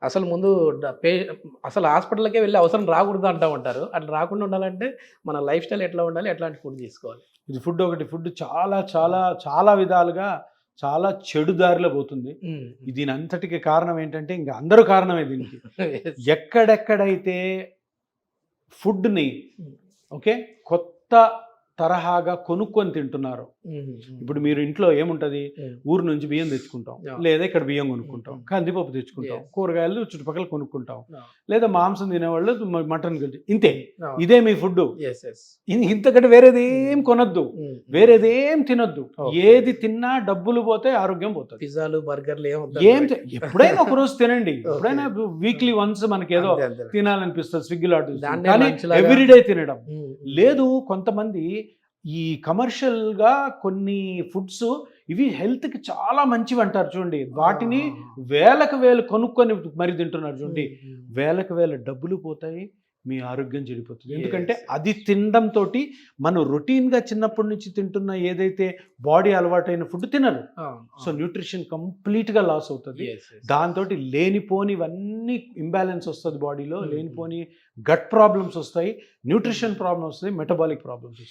అసలు ముందు డ పే అసలు హాస్పిటల్‌కే వెళ్ళే అవసరం రాకూడదు అంటా ఉంటారు. అట్లా రాకుండా ఉండాలంటే మన లైఫ్ స్టైల్ ఎట్లా ఉండాలి? ఎట్లాంటి ఫుడ్ తీసుకోవాలి? ఇది ఫుడ్ ఒకటి. ఫుడ్ చాలా చాలా చాలా విధాలుగా చాలా చెడు దారిలో పోతుంది. హ్మ్. దీనంతటికి కారణం ఏంటంటే ఇంక అందరూ కారణమే దీనికి. యెస్. ఎక్కడెక్కడైతే ఫుడ్‌ని హ్మ్. ఓకే. కొత్త తరహాగా కొనుక్కొని తింటున్నారు. హ్మ్. ఇప్పుడు మీరు ఇంట్లో ఏముంటది? హ్మ్. ఊరు నుంచి బియ్యం తెచ్చుకుంటాం. Yeah. లేదా ఇక్కడ బియ్యం కొనుక్కుంటాం. Mm. కందిపప్పు తెచ్చుకుంటాం. Yes. కూరగాయలు చుట్టుపక్కల కొనుక్కుంటాం. Yeah. లేదా మాంసం తినేవాళ్ళు మటన్ ఇంతే. Yeah. ఇదే మీ ఫుడ్డు. యెస్. యెస్. ఇంతకంటే వేరేదేం కొనొద్దు. హ్మ్. వేరేదేం తినొద్దు. Okay. ఏది తిన్నా డబ్బులు పోతాయి, ఆరోగ్యం పోతది. పిజ్జాలు, బర్గర్‌లు ఎప్పుడైనా ఒక రోజు తినండి. ఎప్పుడైనా వీక్లీ వన్స్ మనకి ఏదో తినాలనిపిస్తుంది స్విగ్గీలో ఆర్డర్ చేస్తాం. దాన్నే కానీ lunch లాగా. ఎవ్రీడే తినడం హ్మ్. లేదు. కొంతమంది ఈ కమర్షియల్‌గా కొన్ని ఫుడ్స్ ఇవి హెల్త్‌కి చాలా మంచివి అంటారు చూడండి. వాటిని వేలకు వేలు కొనుక్కొని మరి తింటున్నారు చూడండి. వేలకు వేల డబ్బులు పోతాయి. మీ ఆరోగ్యం చెడిపోతుంది. ఎందుకంటే Yes. అది తినడం తోటి మనం రొటీన్‌గా చిన్నప్పటి నుంచి తింటున్న ఏదైతే బాడీ అలవాటైన ఫుడ్ తినరు. సో న్యూట్రిషన్ కంప్లీట్‌గా లాస్ అవుతుంది. దాంతోటి లేనిపోనివన్నీ ఇంబ్యాలెన్స్ వస్తుంది బాడీలో. లేనిపోని గట్ ప్రాబ్లమ్స్ వస్తాయి. న్యూట్రిషన్ ప్రాబ్లమ్స్ వస్తాయి. మెటబాలిక్ ప్రాబ్లమ్స్ వస్తాయి.